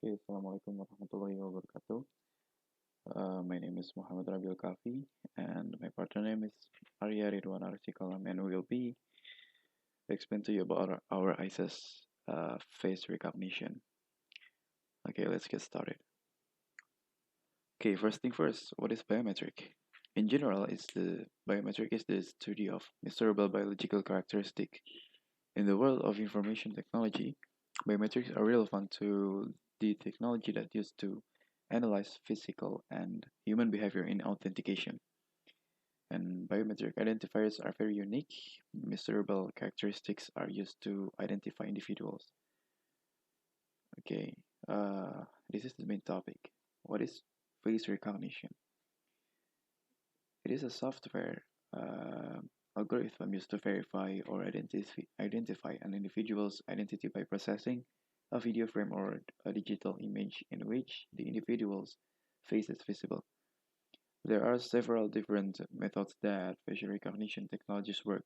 Okay, Assalamualaikum warahmatullahi wabarakatuh. My name is Muhammad Rabiul Khaffi, and my partner name is Arya, Ridwan, Arsy, Qalam, and we will be explain to you about our ISIS face recognition. Okay, let's get started. Okay, first thing first, what is biometric? In general, it's the biometric is the study of measurable biological characteristic. In the world of information technology, biometrics are relevant to the technology that used to analyze physical and human behavior in authentication. And biometric identifiers are very unique. Measurable characteristics are used to identify individuals. Okay, this is the main topic. What is face recognition? It is a software algorithm used to verify or identify an individual's identity by processing a video frame or a digital image in which the individual's face is visible. There are several different methods that facial recognition technologies work,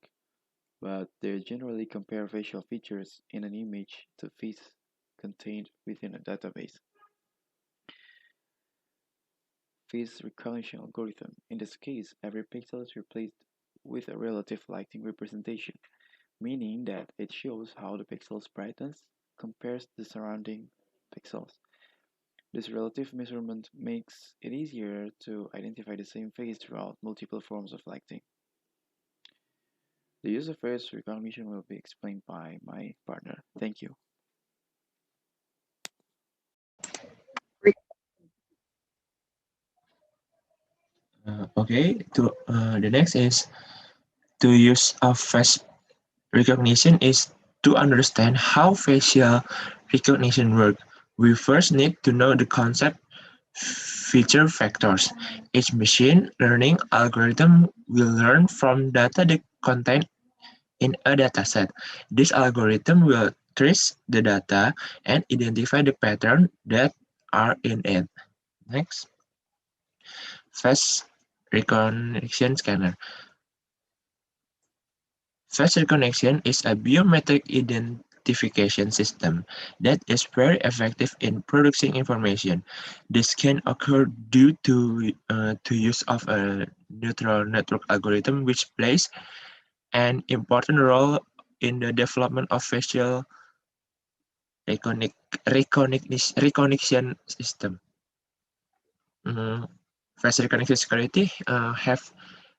but they generally compare facial features in an image to face contained within a database. Face recognition algorithm. In this case, every pixel is replaced with a relative lighting representation, meaning that it shows how the pixel's brightness compares to the surrounding pixels. This relative measurement makes it easier to identify the same face throughout multiple forms of lighting. The use of face recognition will be explained by my partner. Thank you. Okay, the next is to use of face recognition is to understand how facial recognition works. We first need to know the concept feature factors. Each machine learning algorithm will learn from data that contained in a dataset. This algorithm will trace the data and identify the pattern that are in it. Next, face recognition scanner. Face recognition is a biometric identification system that is very effective in producing information. This can occur due to use of a neural network algorithm which plays an important role in the development of facial recognition system. Mm, Face recognition security have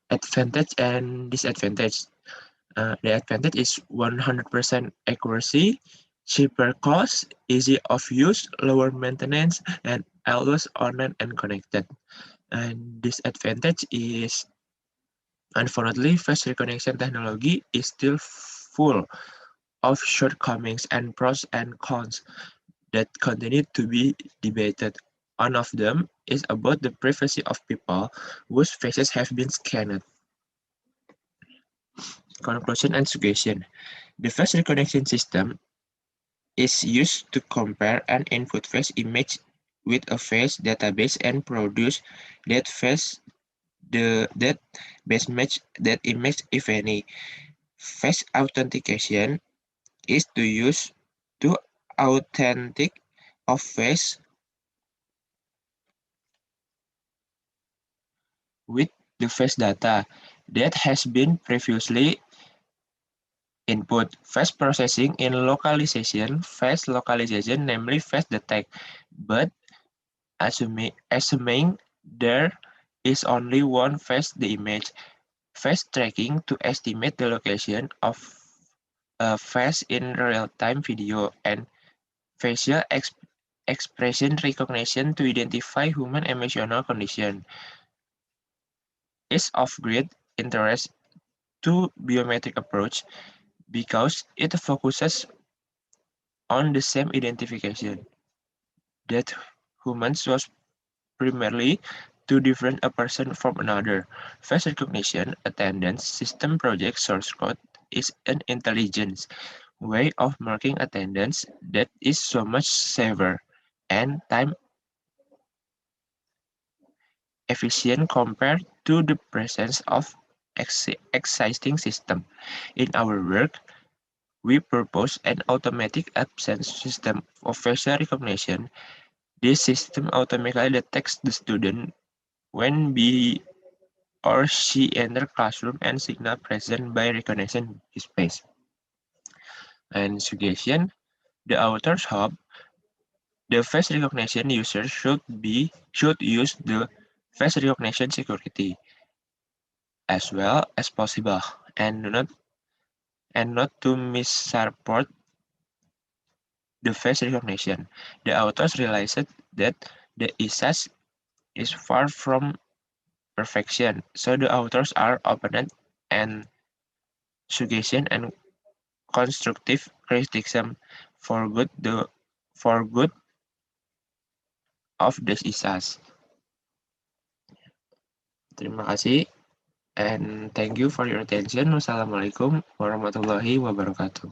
advantage and disadvantage. The advantage is 100% accuracy, cheaper cost, easy of use, lower maintenance, and always online and connected. And disadvantage is, unfortunately, face recognition technology is still full of shortcomings and pros and cons that continue to be debated. One of them is about the privacy of people whose faces have been scanned. Conclusion and suggestion. The face recognition system is used to compare an input face image with a face database and produce that face that best match that image if any. Face authentication is to use to authentic of face with the face data that has been previously input. Face processing in localization, face localization, namely face detect, but assuming there is only one face the image. Face tracking to estimate the location of a face in real-time video and facial expression recognition to identify human emotional condition is of great interest to biometric approach because it focuses on the same identification that humans was primarily to different a person from another. Face recognition attendance system project source code is an intelligence way of marking attendance that is so much safer and time efficient compared to the presence of existing system. In our work, we propose an automatic absence system of facial recognition This system automatically detects the student when he or she enter classroom and signal present by recognition his face. And suggestion, the authors hope the face recognition user should use the face recognition security as well as possible and not to misreport the face recognition. The authors realized that the ISAS is far from perfection, so the authors are open and suggestion and constructive criticism for good of the ISAS. Terima kasih and thank you for your attention. Wassalamualaikum warahmatullahi wabarakatuh.